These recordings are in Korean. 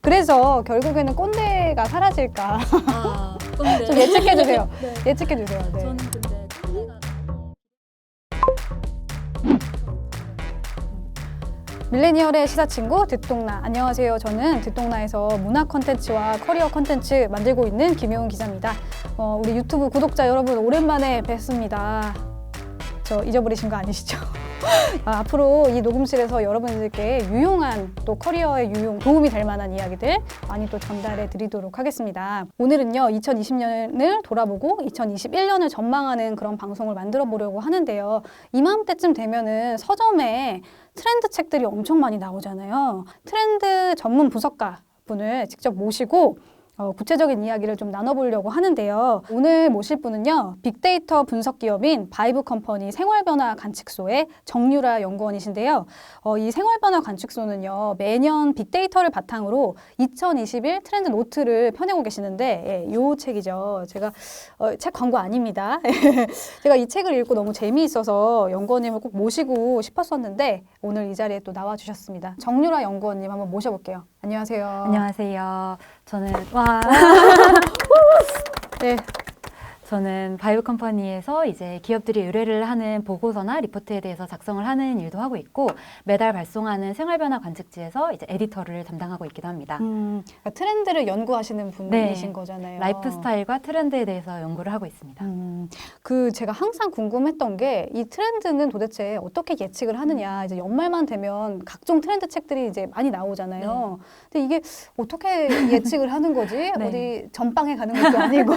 그래서 결국에는 꼰대가 사라질까 아, 꼰대. 좀 예측해주세요. 네. 예측해주세요. 네. 저는 근데 꼰대가 밀레니얼의 시사친구 듣동나. 안녕하세요. 저는 듣동나에서 문화 콘텐츠와 커리어 콘텐츠 만들고 있는 김효은 기자입니다. 우리 유튜브 구독자 여러분 오랜만에 뵙습니다. 저 잊어버리신 거 아니시죠? 앞으로 이 녹음실에서 여러분들께 유용한 또 커리어에 도움이 될 만한 이야기들 많이 또 전달해 드리도록 하겠습니다. 오늘은요 2020년을 돌아보고 2021년을 전망하는 그런 방송을 만들어 보려고 하는데요. 이맘때쯤 되면은 서점에 트렌드 책들이 엄청 많이 나오잖아요. 트렌드 전문 분석가 분을 직접 모시고 구체적인 이야기를 좀 나눠보려고 하는데요. 오늘 모실 분은요. 빅데이터 분석 기업인 바이브 컴퍼니 생활변화 관측소의 정유라 연구원이신데요. 이 생활변화 관측소는요. 매년 빅데이터를 바탕으로 2021 트렌드 노트를 펴내고 계시는데 이 책이죠. 제가 책 광고 아닙니다. 제가 이 책을 읽고 너무 재미있어서 연구원님을 꼭 모시고 싶었었는데 오늘 이 자리에 또 나와주셨습니다. 정유라 연구원님 한번 모셔볼게요. 안녕하세요. 안녕하세요. 저는 네. 저는 바이브 컴퍼니에서 이제 기업들이 의뢰를 하는 보고서나 리포트에 대해서 작성을 하는 일도 하고 있고 매달 발송하는 생활변화 관측지에서 이제 에디터를 담당하고 있기도 합니다. 그러니까 트렌드를 연구하시는 분이신 네. 거잖아요. 라이프 스타일과 트렌드에 대해서 연구를 하고 있습니다. 제가 항상 궁금했던 게 이 트렌드는 도대체 어떻게 예측을 하느냐. 이제 연말만 되면 각종 트렌드 책들이 이제 많이 나오잖아요. 근데 이게 어떻게 예측을 하는 거지? 네. 어디 전방에 가는 것도 아니고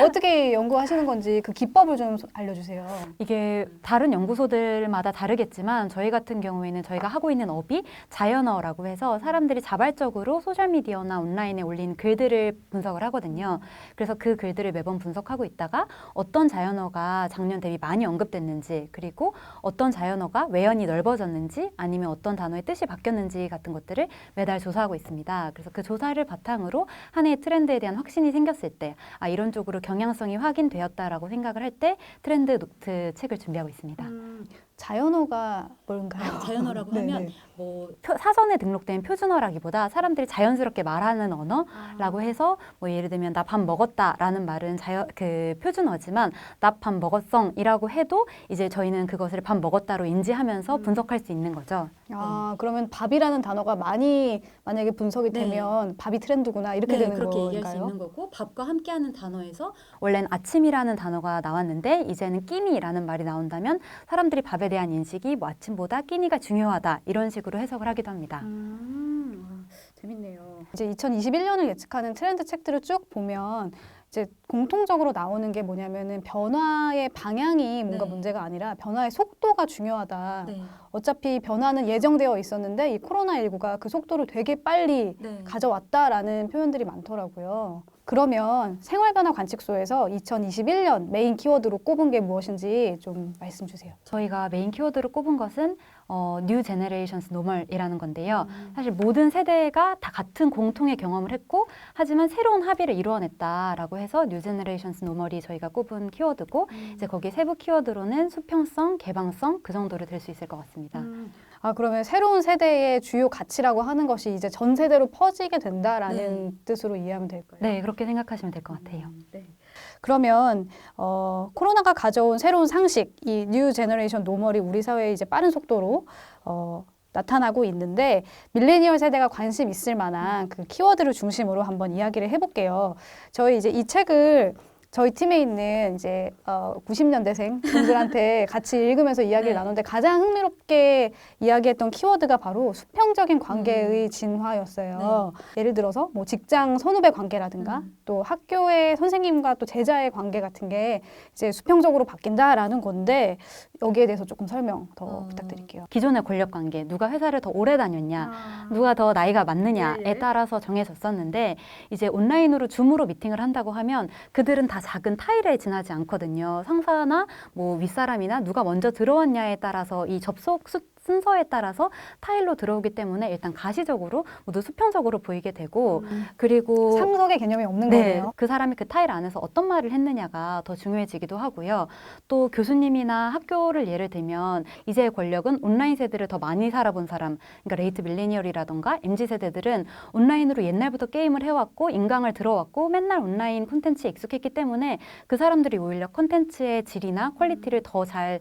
어떻게 연구하시는 건지 그 기법을 좀 알려주세요. 이게 다른 연구소들마다 다르겠지만 저희 같은 경우에는 저희가 하고 있는 업이 자연어라고 해서 사람들이 자발적으로 소셜미디어나 온라인에 올린 글들을 분석을 하거든요. 그래서 그 글들을 매번 분석하고 있다가 어떤 자연어가 작년 대비 많이 언급됐는지 그리고 어떤 자연어가 외연이 넓어졌는지 아니면 어떤 단어의 뜻이 바뀌었는지 같은 것들을 매달 조사하고 있습니다. 그래서 그 조사를 바탕으로 한 해의 트렌드에 대한 확신이 생겼을 때 이런 쪽으로 경향성이 확인되었다라고 생각을 할 때 트렌드 노트 책을 준비하고 있습니다. 자연어가 뭔가요? 자연어라고 네네. 하면 뭐 사전에 등록된 표준어라기보다 사람들이 자연스럽게 말하는 언어라고 해서 뭐 예를 들면 나 밥 먹었다라는 말은 그 표준어지만 나 밥 먹었성이라고 해도 이제 저희는 그것을 밥 먹었다로 인지하면서 분석할 수 있는 거죠. 그러면 밥이라는 단어가 많이 만약에 분석이 되면 밥이 트렌드구나 이렇게 되는 그렇게 거인가요? 얘기할 수 있는 거고 밥과 함께하는 단어에서 원래는 아침이라는 단어가 나왔는데 이제는 끼니라는 말이 나온다면 사람들이 밥에 대한 인식이 뭐 아침보다 끼니가 중요하다 이런 식으로 해석을 하기도 합니다. 재밌네요. 이제 2021년을 예측하는 트렌드 책들을 쭉 보면 이제 공통적으로 나오는 게 뭐냐면은 변화의 방향이 뭔가 문제가 아니라 변화의 속도가 중요하다. 어차피 변화는 예정되어 있었는데 이 코로나19가 그 속도를 되게 빨리 가져왔다라는 표현들이 많더라고요. 그러면 생활변화 관측소에서 2021년 메인 키워드로 꼽은 게 무엇인지 좀 말씀 주세요. 저희가 메인 키워드로 꼽은 것은 New Generations Normal이라는 건데요. 사실 모든 세대가 다 같은 공통의 경험을 했고 하지만 새로운 합의를 이루어냈다라고 해서 New Generations Normal이 저희가 꼽은 키워드고 이제 거기 세부 키워드로는 수평성, 개방성 그 정도를 들 수 있을 것 같습니다. 그러면 새로운 세대의 주요 가치라고 하는 것이 이제 전 세대로 퍼지게 된다라는 뜻으로 이해하면 될까요? 네, 그렇게 생각하시면 될 것 같아요. 그러면 코로나가 가져온 새로운 상식, 이 뉴 제너레이션 노멀이 우리 사회에 이제 빠른 속도로 나타나고 있는데 밀레니얼 세대가 관심 있을 만한 그 키워드를 중심으로 한번 이야기를 해볼게요. 저희 이제 이 책을 저희 팀에 있는 이제 90년대생 분들한테 같이 읽으면서 이야기를 나눴는데 가장 흥미롭게 이야기했던 키워드가 바로 수평적인 관계의 진화였어요. 예를 들어서 뭐 직장 선후배 관계라든가 또 학교의 선생님과 또 제자의 관계 같은 게 이제 수평적으로 바뀐다라는 건데 여기에 대해서 조금 설명 더 부탁드릴게요. 기존의 권력 관계, 누가 회사를 더 오래 다녔냐, 누가 더 나이가 많느냐에 따라서 정해졌었는데 이제 온라인으로 줌으로 미팅을 한다고 하면 그들은 다 작은 타일에 지나지 않거든요. 상사나 뭐 윗사람이나 누가 먼저 들어왔냐에 따라서 이 접속 순서에 따라서 타일로 들어오기 때문에 일단 가시적으로 모두 수평적으로 보이게 되고 그리고 상석의 개념이 없는 네, 거네요. 그 사람이 그 타일 안에서 어떤 말을 했느냐가 더 중요해지기도 하고요. 또 교수님이나 학교를 예를 들면 이제의 권력은 온라인 세대를 더 많이 살아본 사람, 그러니까 레이트 밀레니얼이라던가 MZ 세대들은 온라인으로 옛날부터 게임을 해왔고 인강을 들어왔고 맨날 온라인 콘텐츠에 익숙했기 때문에 그 사람들이 오히려 콘텐츠의 질이나 퀄리티를 더 잘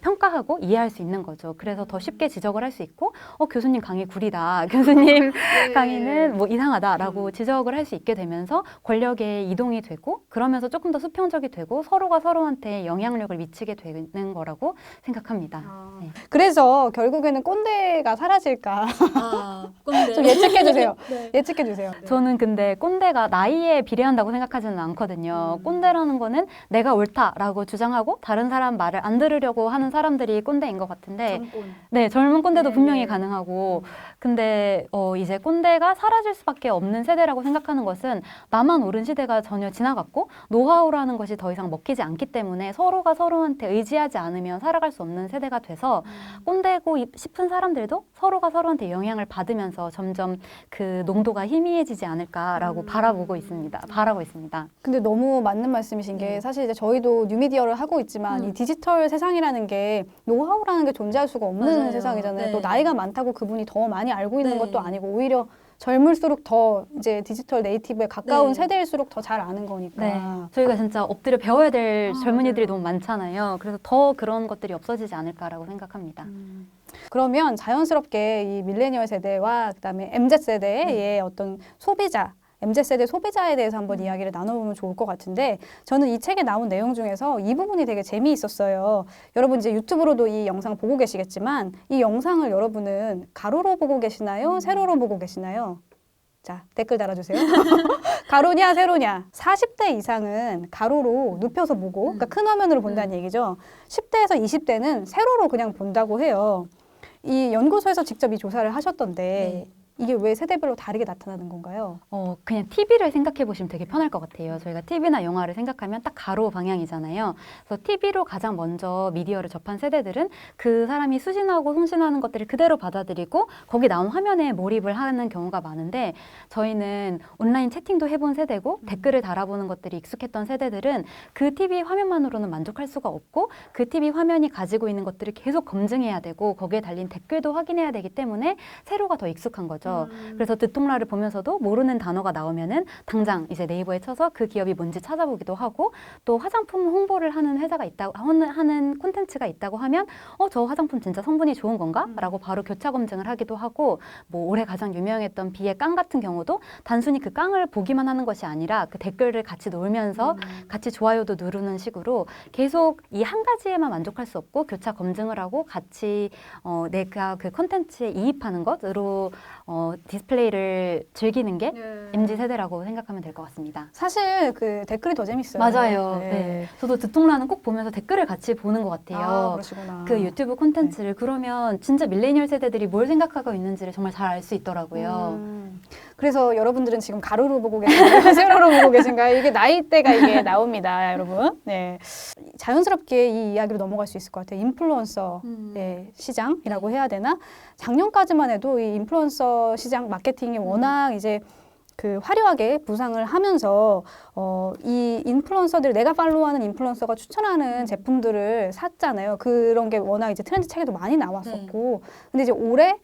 평가하고 이해할 수 있는 거죠. 그래서 더 쉽게 지적을 할 수 있고 교수님 강의 구리다. 교수님 강의는 뭐 이상하다라고 지적을 할 수 있게 되면서 권력의 이동이 되고 그러면서 조금 더 수평적이 되고 서로가 서로한테 영향력을 미치게 되는 거라고 생각합니다. 네. 그래서 결국에는 꼰대가 사라질까? 꼰대. 좀 예측해 주세요. 네. 예측해 주세요. 저는 근데 꼰대가 나이에 비례한다고 생각하지는 않거든요. 꼰대라는 거는 내가 옳다라고 주장하고 다른 사람 말을 안 들으려고 하는 사람들이 꼰대인 것 같은데 네, 젊은 꼰대도 네, 분명히 네. 가능하고 근데 이제 꼰대가 사라질 수밖에 없는 세대라고 생각하는 것은 나만 옳은 시대가 전혀 지나갔고 노하우라는 것이 더 이상 먹히지 않기 때문에 서로가 서로한테 의지하지 않으면 살아갈 수 없는 세대가 돼서 꼰대고 싶은 사람들도 서로가 서로한테 영향을 받으면서 점점 그 농도가 희미해지지 않을까라고 바라고 있습니다. 근데 너무 맞는 말씀이신 게 사실 이제 저희도 뉴미디어를 하고 있지만 이 디지털 세상이라는 게 노하우라는 게 존재할 수가 없는 맞아요. 세상이잖아요. 네. 또 나이가 많다고 그분이 더 많이 알고 있는 네. 것도 아니고 오히려 젊을수록 더 이제 디지털 네이티브에 가까운 네. 세대일수록 더 잘 아는 거니까. 네, 저희가 진짜 엎드려 배워야 될 젊은이들이 맞아요. 너무 많잖아요. 그래서 더 그런 것들이 없어지지 않을까라고 생각합니다. 그러면 자연스럽게 이 밀레니얼 세대와 그다음에 MZ 세대의 어떤 소비자, MZ 세대 소비자에 대해서 한번 이야기를 나눠보면 좋을 것 같은데 저는 이 책에 나온 내용 중에서 이 부분이 되게 재미있었어요. 여러분 이제 유튜브로도 이 영상 보고 계시겠지만 이 영상을 여러분은 가로로 보고 계시나요? 세로로 보고 계시나요? 자, 댓글 달아주세요. 가로냐, 세로냐. 40대 이상은 가로로 눕혀서 보고, 그러니까 큰 화면으로 본다는 얘기죠. 10대에서 20대는 세로로 그냥 본다고 해요. 이 연구소에서 직접 이 조사를 하셨던데, 이게 왜 세대별로 다르게 나타나는 건가요? 그냥 TV를 생각해 보시면 되게 편할 것 같아요. 저희가 TV나 영화를 생각하면 딱 가로 방향이잖아요. 그래서 TV로 가장 먼저 미디어를 접한 세대들은 그 사람이 수신하고 송신하는 것들을 그대로 받아들이고 거기 나온 화면에 몰입을 하는 경우가 많은데 저희는 온라인 채팅도 해본 세대고 댓글을 달아보는 것들이 익숙했던 세대들은 그 TV 화면만으로는 만족할 수가 없고 그 TV 화면이 가지고 있는 것들을 계속 검증해야 되고 거기에 달린 댓글도 확인해야 되기 때문에 세로가 더 익숙한 거죠. 그래서 듣동라를 보면서도 모르는 단어가 나오면은 당장 이제 네이버에 쳐서 그 기업이 뭔지 찾아보기도 하고 또 화장품 홍보를 하는 회사가 있다고 하는 콘텐츠가 있다고 하면 저 화장품 진짜 성분이 좋은 건가? 라고 바로 교차 검증을 하기도 하고 뭐 올해 가장 유명했던 비의 깡 같은 경우도 단순히 그 깡을 보기만 하는 것이 아니라 그 댓글을 같이 놀면서 같이 좋아요도 누르는 식으로 계속 이 한 가지에만 만족할 수 없고 교차 검증을 하고 같이 내가 그 콘텐츠에 이입하는 것으로 디스플레이를 즐기는 게 MZ 세대라고 생각하면 될 것 같습니다. 사실 그 댓글이 더 재밌어요. 맞아요. 네. 저도 듣동라는 꼭 보면서 댓글을 같이 보는 것 같아요. 아, 그러시구나. 그 유튜브 콘텐츠를 그러면 진짜 밀레니얼 세대들이 뭘 생각하고 있는지를 정말 잘 알 수 있더라고요. 그래서 여러분들은 지금 가로로 보고 계신가요? 세로로 보고 계신가요? 이게 나이대가 이게 나옵니다, 여러분. 네. 자연스럽게 이 이야기로 넘어갈 수 있을 것 같아요. 인플루언서 시장이라고 해야 되나? 작년까지만 해도 이 인플루언서 시장 마케팅이 워낙 이제 그 화려하게 부상을 하면서 이 인플루언서들 내가 팔로우하는 인플루언서가 추천하는 제품들을 샀잖아요. 그런 게 워낙 이제 트렌드 책에도 많이 나왔었고, 근데 이제 올해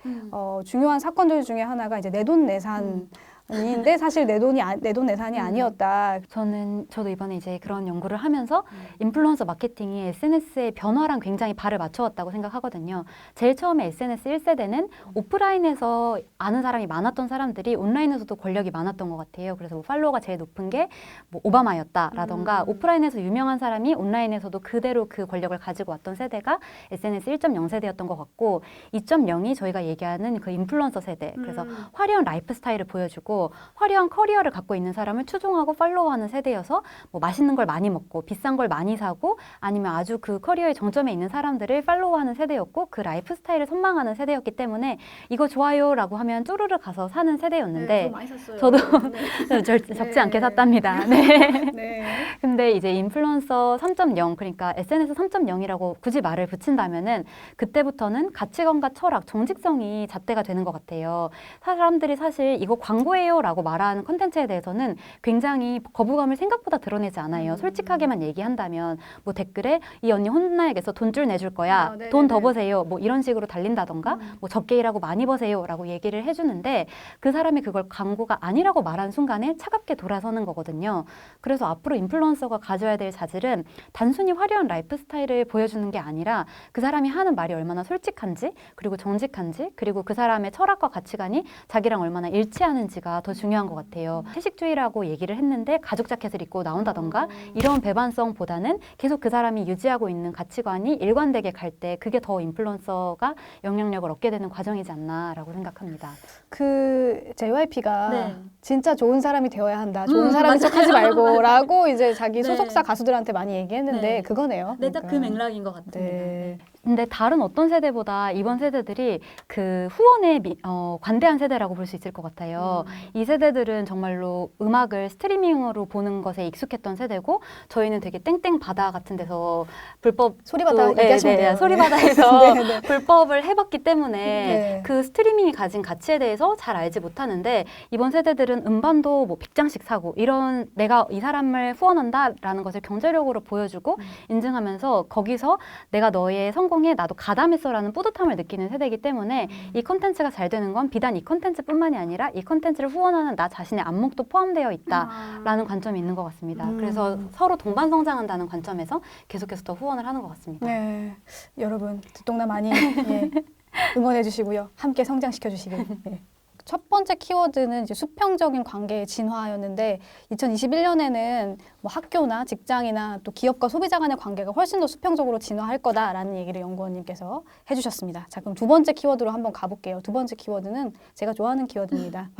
중요한 사건들 중에 하나가 이제 내돈내산인데 사실 내돈내산이 아니었다. 저도 이번에 이제 그런 연구를 하면서 인플루언서 마케팅이 SNS의 변화랑 굉장히 발을 맞춰왔다고 생각하거든요. 제일 처음에 SNS 1세대는 오프라인에서 아는 사람이 많았던 사람들이 온라인에서도 권력이 많았던 것 같아요. 그래서 뭐 팔로워가 제일 높은 게 뭐 오바마였다라던가 오프라인에서 유명한 사람이 온라인에서도 그대로 그 권력을 가지고 왔던 세대가 SNS 1.0 세대였던 것 같고 2.0이 저희가 얘기하는 그 인플루언서 세대. 그래서 화려한 라이프 스타일을 보여주고 세대고 화려한 커리어를 갖고 있는 사람을 추종하고 팔로우하는 세대여서 뭐 맛있는 걸 많이 먹고 비싼 걸 많이 사고 아니면 아주 그 커리어의 정점에 있는 사람들을 팔로우하는 세대였고 그 라이프 스타일을 선망하는 세대였기 때문에 이거 좋아요라고 하면 쪼르르 가서 사는 세대였는데 많이 샀어요. 저도 네. 적지 않게 샀답니다. 네. 네. 근데 이제 인플루언서 3.0 그러니까 SNS 3.0이라고 굳이 말을 붙인다면은 그때부터는 가치관과 철학, 정직성이 잣대가 되는 것 같아요. 사람들이 사실 이거 광고예요라고 말하는 콘텐츠에 대해서는 굉장히 거부감을 생각보다 드러내지 않아요. 솔직하게만 얘기한다면 뭐 댓글에 이 언니 혼나야겠어 돈 줄 내줄 거야 돈 더 버세요 뭐 이런 식으로 달린다던가 뭐 적게 일하고 많이 버세요라고 얘기를 해주는데 그 사람이 그걸 광고가 아니라고 말한 순간에 차갑게 돌아서는 거거든요. 그래서 앞으로 인플루언서가 가져야 될 자질은 단순히 화려한 라이프 스타일을 보여주는 게 아니라 그 사람이 하는 말이 얼마나 솔직한지 그리고 정직한지 그리고 그 사람의 철학과 가치관이 자기랑 얼마나 일치하는지가 더 중요한 것 같아요. 채식주의라고 얘기를 했는데 가죽 자켓을 입고 나온다던가 이런 배반성보다는 계속 그 사람이 유지하고 있는 가치관이 일관되게 갈 때 그게 더 인플루언서가 영향력을 얻게 되는 과정이지 않나라고 생각합니다. 그 JYP가 네. 진짜 좋은 사람이 되어야 한다. 좋은 사람인 척하지 말고라고 이제 자기 네. 소속사 가수들한테 많이 얘기했는데 네. 그거네요. 네, 딱 그 그러니까. 맥락인 것 같습니다. 네. 근데 다른 어떤 세대보다 이번 세대들이 그 후원에 관대한 세대라고 볼 수 있을 것 같아요. 이 세대들은 정말로 음악을 스트리밍으로 보는 것에 익숙했던 세대고 저희는 되게 땡땡 바다 같은 데서 불법 소리바다 얘기하시면 돼요. 소리바다에서 네, 네. 불법을 해봤기 때문에 네. 그 스트리밍이 가진 가치에 대해서 잘 알지 못하는데 이번 세대들은 음반도 뭐 100장씩 사고 이런 내가 이 사람을 후원한다라는 것을 경제력으로 보여주고 인증하면서 거기서 내가 너의 성공에 나도 가담했어라는 뿌듯함을 느끼는 세대이기 때문에 이 콘텐츠가 잘 되는 건 비단 이 콘텐츠뿐만이 아니라 이 콘텐츠를 후원하는 나 자신의 안목도 포함되어 있다라는 관점이 있는 것 같습니다. 그래서 서로 동반 성장한다는 관점에서 계속해서 더 후원을 하는 것 같습니다. 네. 여러분 듣동나 많이 예, 응원해 주시고요. 함께 성장시켜 주시길. 예. 첫 번째 키워드는 이제 수평적인 관계의 진화였는데 2021년에는 뭐 학교나 직장이나 또 기업과 소비자 간의 관계가 훨씬 더 수평적으로 진화할 거다라는 얘기를 연구원님께서 해주셨습니다. 자, 그럼 두 번째 키워드로 한번 가볼게요. 두 번째 키워드는 제가 좋아하는 키워드입니다.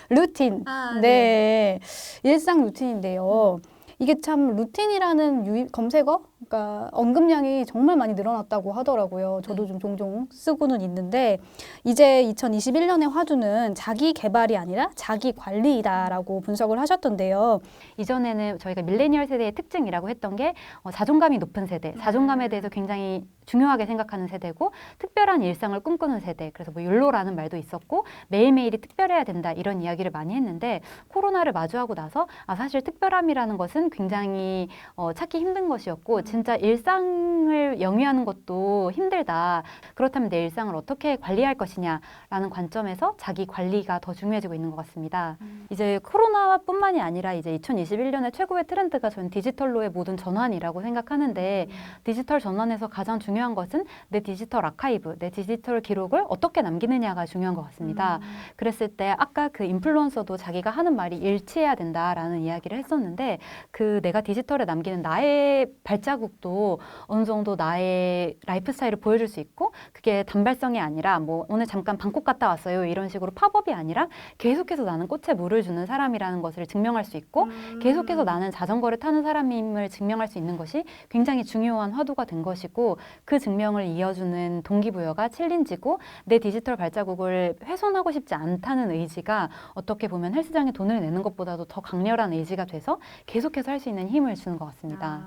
루틴. 네. 일상 루틴인데요. 이게 참 루틴이라는 검색어, 그러니까 언급량이 정말 많이 늘어났다고 하더라고요. 저도 좀 종종 쓰고는 있는데 이제 2021년의 화두는 자기 개발이 아니라 자기 관리이다라고 분석을 하셨던데요. 이전에는 저희가 밀레니얼 세대의 특징이라고 했던 게 자존감이 높은 세대, 자존감에 대해서 굉장히 중요하게 생각하는 세대고 특별한 일상을 꿈꾸는 세대, 그래서 뭐 욜로라는 말도 있었고 매일매일이 특별해야 된다 이런 이야기를 많이 했는데 코로나를 마주하고 나서 사실 특별함이라는 것은 굉장히 찾기 힘든 것이었고 진짜 일상을 영위하는 것도 힘들다. 그렇다면 내 일상을 어떻게 관리할 것이냐라는 관점에서 자기 관리가 더 중요해지고 있는 것 같습니다. 이제 코로나뿐만이 아니라 이제 2021년의 최고의 트렌드가 저는 디지털로의 모든 전환이라고 생각하는데 디지털 전환에서 가장 중요한 것은 내 디지털 아카이브, 내 디지털 기록을 어떻게 남기느냐가 중요한 것 같습니다. 그랬을 때 아까 그 인플루언서도 자기가 하는 말이 일치해야 된다라는 이야기를 했었는데 그 내가 디지털에 남기는 나의 발자국도 어느 정도 나의 라이프 스타일을 보여줄 수 있고 그게 단발성이 아니라 뭐 오늘 잠깐 방콕 갔다 왔어요 이런 식으로 팝업이 아니라 계속해서 나는 꽃에 물을 주는 사람이라는 것을 증명할 수 있고 계속해서 나는 자전거를 타는 사람임을 증명할 수 있는 것이 굉장히 중요한 화두가 된 것이고 그 증명을 이어주는 동기부여가 챌린지고 내 디지털 발자국을 훼손하고 싶지 않다는 의지가 어떻게 보면 헬스장에 돈을 내는 것보다도 더 강렬한 의지가 돼서 계속해서 할 수 있는 힘을 주는 것 같습니다.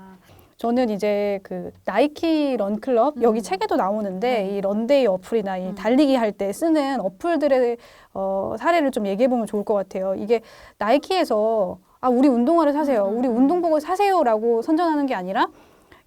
저는 이제 그 나이키 런클럽 여기 책에도 나오는데 이 런데이 어플이나 이 달리기 할 때 쓰는 어플들의 사례를 좀 얘기해 보면 좋을 것 같아요. 이게 나이키에서 우리 운동화를 사세요. 우리 운동복을 사세요라고 선전하는 게 아니라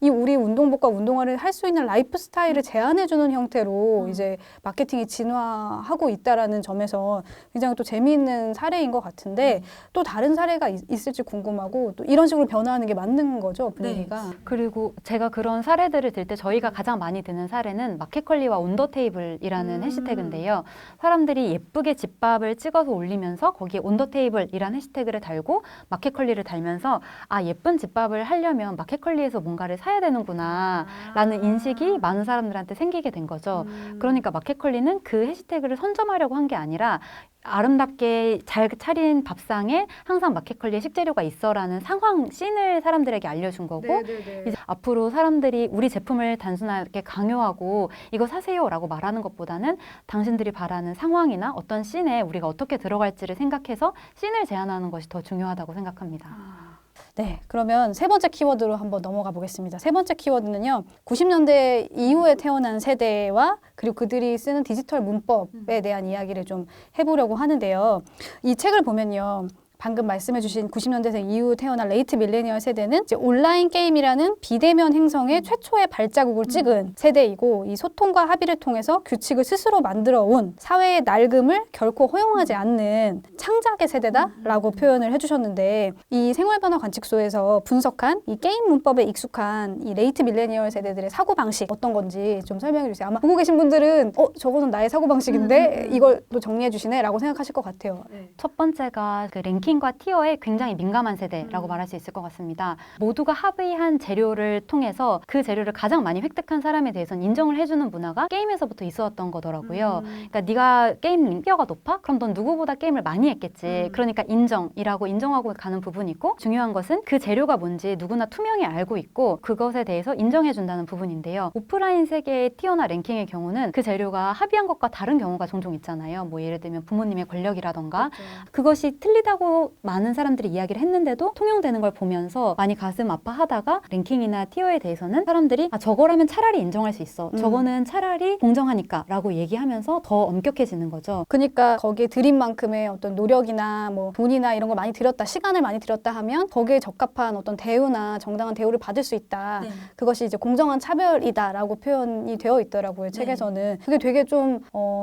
이 우리 운동복과 운동화를 할 수 있는 라이프 스타일을 제안해주는 형태로 이제 마케팅이 진화하고 있다라는 점에서 굉장히 또 재미있는 사례인 것 같은데 또 다른 사례가 있을지 궁금하고 또 이런 식으로 변화하는 게 맞는 거죠, 분위기가. 네. 그리고 제가 그런 사례들을 들 때 저희가 가장 많이 드는 사례는 마켓컬리와 온더테이블이라는 해시태그인데요. 사람들이 예쁘게 집밥을 찍어서 올리면서 거기에 온더테이블이라는 해시태그를 달고 마켓컬리를 달면서 예쁜 집밥을 하려면 마켓컬리에서 뭔가를 사야 사야 되는구나라는 인식이 많은 사람들한테 생기게 된 거죠. 그러니까 마켓컬리는 그 해시태그를 선점하려고 한 게 아니라 아름답게 잘 차린 밥상에 항상 마켓컬리의 식재료가 있어라는 상황 씬을 사람들에게 알려준 거고 이제 앞으로 사람들이 우리 제품을 단순하게 강요하고 이거 사세요라고 말하는 것보다는 당신들이 바라는 상황이나 어떤 씬에 우리가 어떻게 들어갈지를 생각해서 씬을 제안하는 것이 더 중요하다고 생각합니다. 네, 그러면 세 번째 키워드로 한번 넘어가 보겠습니다. 세 번째 키워드는요, 90년대 이후에 태어난 세대와 그리고 그들이 쓰는 디지털 문법에 대한 이야기를 좀 해보려고 하는데요. 이 책을 보면요, 방금 말씀해주신 90년대생 이후 태어난 레이트 밀레니얼 세대는 이제 온라인 게임이라는 비대면 행성의 최초의 발자국을 찍은 세대이고, 이 소통과 합의를 통해서 규칙을 스스로 만들어 온 사회의 낡음을 결코 허용하지 않는 창작의 세대다라고 표현을 해주셨는데, 이 생활변화 관측소에서 분석한 이 게임 문법에 익숙한 이 레이트 밀레니얼 세대들의 사고방식 어떤 건지 좀 설명해 주세요. 아마 보고 계신 분들은 저거는 나의 사고방식인데 이걸 또 정리해 주시네 라고 생각하실 것 같아요. 첫 번째가 그 랭킹과 티어에 굉장히 민감한 세대라고 말할 수 있을 것 같습니다. 모두가 합의한 재료를 통해서 그 재료를 가장 많이 획득한 사람에 대해서는 인정을 해주는 문화가 게임에서부터 있었던 거더라고요. 그러니까 네가 게임 티어가 높아? 그럼 넌 누구보다 게임을 많이 했겠지. 그러니까 인정이라고 인정하고 가는 부분이 있고, 중요한 것은 그 재료가 뭔지 누구나 투명히 알고 있고 그것에 대해서 인정해준다는 부분인데요. 오프라인 세계의 티어나 랭킹의 경우는 그 재료가 합의한 것과 다른 경우가 종종 있잖아요. 뭐 예를 들면 부모님의 권력이라던가 그것이 틀리다고 많은 사람들이 이야기를 했는데도 통용되는 걸 보면서 많이 가슴 아파하다가 랭킹이나 티어에 대해서는 사람들이 저거라면 차라리 인정할 수 있어. 저거는 차라리 공정하니까 라고 얘기하면서 더 엄격해지는 거죠. 그러니까 거기에 들인 만큼의 어떤 노력이나 뭐 돈이나 이런 걸 많이 들였다, 시간을 많이 들였다 하면 거기에 적합한 어떤 대우나 정당한 대우를 받을 수 있다. 그것이 이제 공정한 차별이다라고 표현이 되어 있더라고요. 책에서는. 그게 되게 좀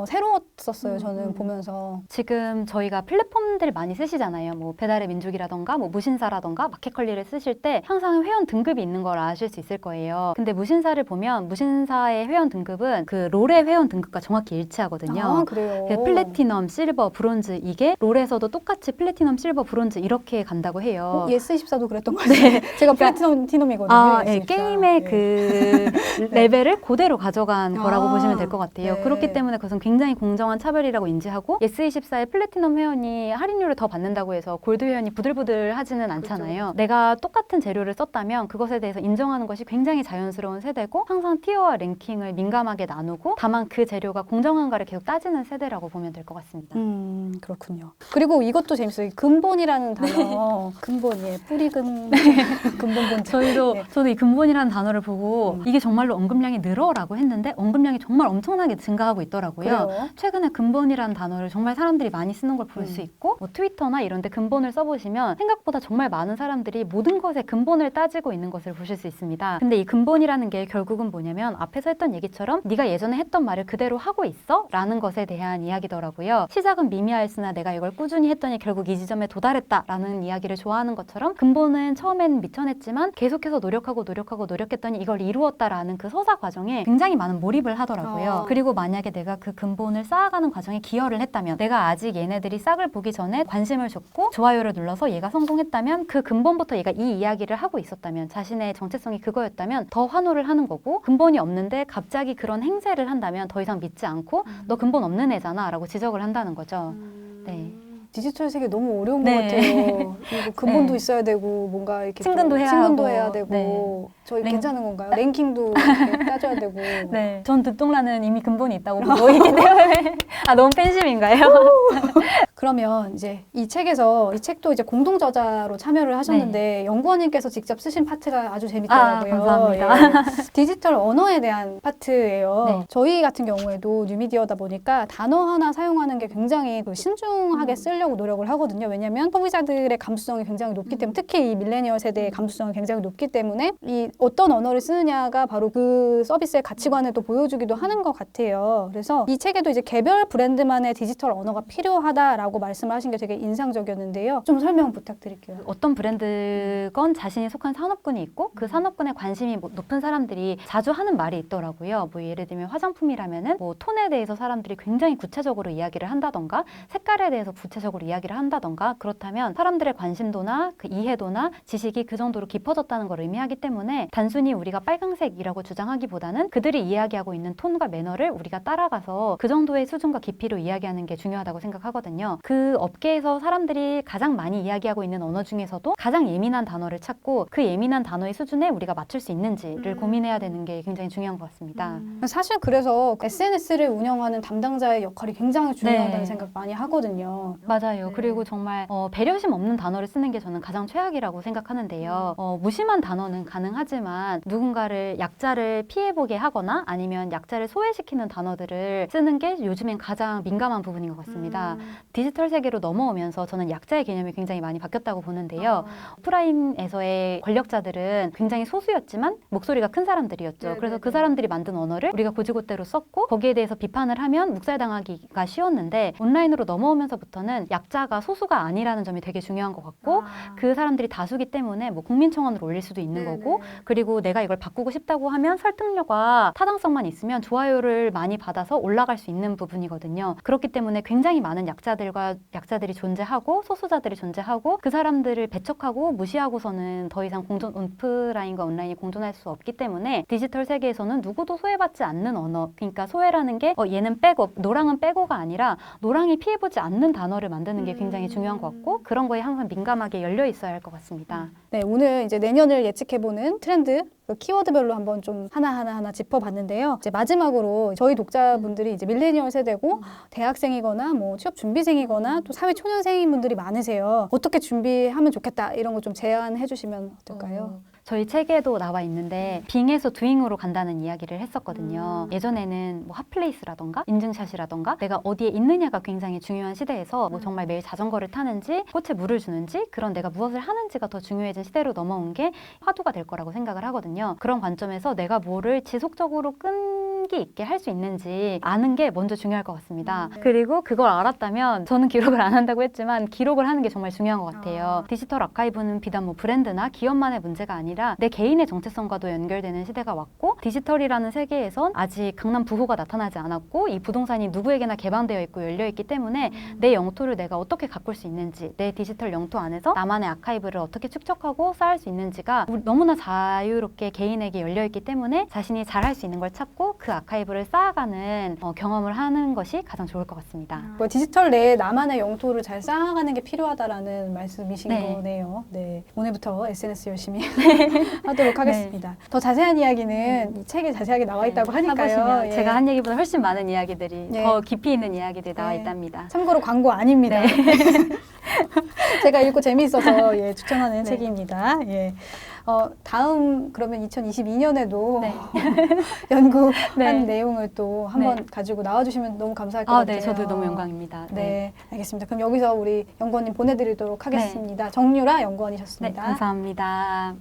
새로웠었어요. 저는 보면서. 지금 저희가 플랫폼들 많이 쓰시잖아요. 뭐 배달의 민족이라던가 뭐 무신사라던가 마켓컬리를 쓰실 때 항상 회원 등급이 있는 걸 아실 수 있을 거예요. 근데 무신사를 보면 무신사의 회원 등급은 그 롤의 회원 등급과 정확히 일치하거든요. 아, 그래요? 플래티넘, 실버, 브론즈 이게 롤에서도 똑같이 플래티넘, 실버, 브론즈 이렇게 간다고 해요. 예스24도 그랬던 것 같아요. 제가 플래티넘이거든요. 네, 게임의 그 레벨을 그대로 가져간 거라고 보시면 될 것 같아요. 네. 그렇기 때문에 그것은 굉장히 공정한 차별이라고 인지하고 예스24의 플래티넘 회원이 할인율을 더 받는다고 해서 골드 회원이 부들부들 하지는 않잖아요. 그렇죠. 내가 똑같은 재료를 썼다면 그것에 대해서 인정하는 것이 굉장히 자연스러운 세대고 항상 티어와 랭킹을 민감하게 나누고 다만 그 재료가 공정한가를 계속 따지는 세대라고 보면 될 것 같습니다. 그렇군요. 그리고 이것도 재밌어요. 이 근본이라는 단어. 근본이에요. 뿌리근 근본 본질. 저도 이 근본이라는 단어를 보고 이게 정말로 언급량이 늘어라고 했는데 언급량이 정말 엄청나게 증가하고 있더라고요. 그래요? 최근에 근본이라는 단어를 정말 사람들이 많이 쓰는 걸 볼 수 있고 뭐 트위터나 이런 데 근본을 써보시면 생각보다 정말 많은 사람들이 모든 것의 근본을 따지고 있는 것을 보실 수 있습니다. 근데 이 근본이라는 게 결국은 뭐냐면 앞에서 했던 얘기처럼 네가 예전에 했던 말을 그대로 하고 있어? 라는 것에 대한 이야기더라고요. 시작은 미미하였으나 내가 이걸 꾸준히 했더니 결국 이 지점에 도달했다 라는 이야기를 좋아하는 것처럼 근본은 처음엔 미천했지만 계속해서 노력했더니 이걸 이루었다라는 그 서사 과정에 굉장히 많은 몰입을 하더라고요. 그리고 만약에 내가 그 근본을 쌓아가는 과정에 기여를 했다면 내가 아직 얘네들이 싹을 보기 전에 관심을 줬고 좋아요를 눌러서 얘가 성공했다면 그 근본부터 얘가 이 이야기를 하고 있었다면 자신의 정체성이 그거였다면 더 환호를 하는 거고 근본이 없는데 갑자기 그런 행세를 한다면 더 이상 믿지 않고 너 근본 없는 애잖아 라고 지적을 한다는 거죠. 네. 디지털 세계 너무 어려운 네. 것 같아요. 그리고 근본도 네. 있어야 되고 뭔가 이렇게 친근도 해야 친근도 하고. 해야 되고 네. 저희 괜찮은 건가요? 랭킹도 이렇게 따져야 되고. 네, 전 듣동라는 이미 근본이 있다고 보고 있기 때문에 너무 팬심인가요? 그러면 이제 이 책도 이제 공동 저자로 참여를 하셨는데 연구원님께서 직접 쓰신 파트가 아주 재밌더라고요. 감사합니다. 디지털 언어에 대한 파트예요. 네. 저희 같은 경우에도 뉴미디어다 보니까 단어 하나 사용하는 게 굉장히 신중하게 쓰려고 노력을 하거든요. 왜냐하면 소비자들의 감수성이 굉장히 높기 때문에 특히 이 밀레니얼 세대의 감수성이 굉장히 높기 때문에 이 어떤 언어를 쓰느냐가 바로 그 서비스의 가치관을 또 보여주기도 하는 것 같아요. 그래서 이 책에도 이제 개별 브랜드만의 디지털 언어가 필요하다라고 브랜드다라고 말씀을 하신 게 되게 인상적이었는데요. 좀 설명 부탁드릴게요. 어떤 브랜드건 자신이 속한 산업군이 있고 그 산업군에 관심이 높은 사람들이 자주 하는 말이 있더라고요. 뭐 예를 들면 화장품이라면은 뭐 톤에 대해서 사람들이 굉장히 구체적으로 이야기를 한다던가 색깔에 대해서 구체적으로 이야기를 한다던가 그렇다면 사람들의 관심도나 그 이해도나 지식이 그 정도로 깊어졌다는 걸 의미하기 때문에 단순히 우리가 빨강색이라고 주장하기보다는 그들이 이야기하고 있는 톤과 매너를 우리가 따라가서 그 정도의 수준과 깊이로 이야기하는 게 중요하다고 생각하거든요. 그 업계에서 사람들이 가장 많이 이야기하고 있는 언어 중에서도 가장 예민한 단어를 찾고 그 예민한 단어의 수준에 우리가 맞출 수 있는지를 고민해야 되는 게 굉장히 중요한 것 같습니다. 사실 그래서 SNS를 운영하는 담당자의 역할이 굉장히 중요하다는 네. 생각 많이 하거든요. 맞아요. 네. 그리고 정말 배려심 없는 단어를 쓰는 게 저는 가장 최악이라고 생각하는데요. 무심한 단어는 가능하지만 누군가를 약자를 피해보게 하거나 아니면 약자를 소외시키는 단어들을 쓰는 게 요즘엔 가장 민감한 부분인 것 같습니다. 디지털 세계로 넘어오면서 저는 약자의 개념이 굉장히 많이 바뀌었다고 보는데요. 오프라인에서의 권력자들은 굉장히 소수였지만 목소리가 큰 사람들이었죠. 네네네. 그래서 그 사람들이 만든 언어를 우리가 곧이곧대로 썼고 거기에 대해서 비판을 하면 묵살당하기가 쉬웠는데 온라인으로 넘어오면서부터는 약자가 소수가 아니라는 점이 되게 중요한 것 같고 그 사람들이 다수기 때문에 뭐 국민청원을 올릴 수도 있는 거고 그리고 내가 이걸 바꾸고 싶다고 하면 설득력과 타당성만 있으면 좋아요를 많이 받아서 올라갈 수 있는 부분이거든요. 그렇기 때문에 굉장히 많은 약자들이 존재하고 소수자들이 존재하고 그 사람들을 배척하고 무시하고서는 더 이상 오프라인과 온라인이 공존할 수 없기 때문에 디지털 세계에서는 누구도 소외받지 않는 언어 그러니까 소외라는 게 얘는 빼고 노랑은 빼고가 아니라 노랑이 피해보지 않는 단어를 만드는 게 굉장히 중요한 것 같고 그런 거에 항상 민감하게 열려 있어야 할 것 같습니다. 네, 오늘 이제 내년을 예측해보는 트렌드 그 키워드별로 한번 좀 하나 짚어봤는데요. 이제 마지막으로 저희 독자분들이 이제 밀레니얼 세대고 대학생이거나 뭐 취업 준비생이거나 또 사회 초년생인 분들이 많으세요. 어떻게 준비하면 좋겠다 이런 거 좀 제안해 주시면 어떨까요? 저희 책에도 나와 있는데 빙에서 두잉으로 간다는 이야기를 했었거든요. 예전에는 뭐 핫플레이스라던가 인증샷이라던가 내가 어디에 있느냐가 굉장히 중요한 시대에서 뭐 정말 매일 자전거를 타는지 꽃에 물을 주는지 그런 내가 무엇을 하는지가 더 중요해진 시대로 넘어온 게 화두가 될 거라고 생각을 하거든요. 그런 관점에서 내가 뭐를 지속적으로 끈기 있게 할 수 있는지 아는 게 먼저 중요할 것 같습니다. 그리고 그걸 알았다면 저는 기록을 안 한다고 했지만 기록을 하는 게 정말 중요한 것 같아요. 디지털 아카이브는 비단 뭐 브랜드나 기업만의 문제가 아니라 내 개인의 정체성과도 연결되는 시대가 왔고 디지털이라는 세계에선 아직 강남 부호가 나타나지 않았고 이 부동산이 누구에게나 개방되어 있고 열려 있기 때문에 내 영토를 내가 어떻게 가꿀 수 있는지 내 디지털 영토 안에서 나만의 아카이브를 어떻게 축적하고 쌓을 수 있는지가 너무나 자유롭게 개인에게 열려 있기 때문에 자신이 잘할 수 있는 걸 찾고 그 아카이브를 쌓아가는 경험을 하는 것이 가장 좋을 것 같습니다. 뭐 디지털 내에 나만의 영토를 잘 쌓아가는 게 필요하다라는 말씀이신 네. 거네요. 네. 오늘부터 SNS 열심히 하도록 하겠습니다. 더 자세한 이야기는 이 책에 자세하게 나와 있다고 하니까요. 해보시면 예. 제가 한 얘기보다 훨씬 많은 이야기들이 예. 더 깊이 있는 이야기들이 나와 네. 있답니다. 참고로 광고 아닙니다. 제가 읽고 재미있어서 예, 추천하는 네. 책입니다. 예. 다음 그러면 2022년에도 네. 연구한 네. 내용을 또 한번 네. 가지고 나와주시면 너무 감사할 것 같아요. 네, 저도 너무 영광입니다. 네, 알겠습니다. 그럼 여기서 우리 연구원님 보내드리도록 하겠습니다. 정유라 연구원이셨습니다. 네, 감사합니다.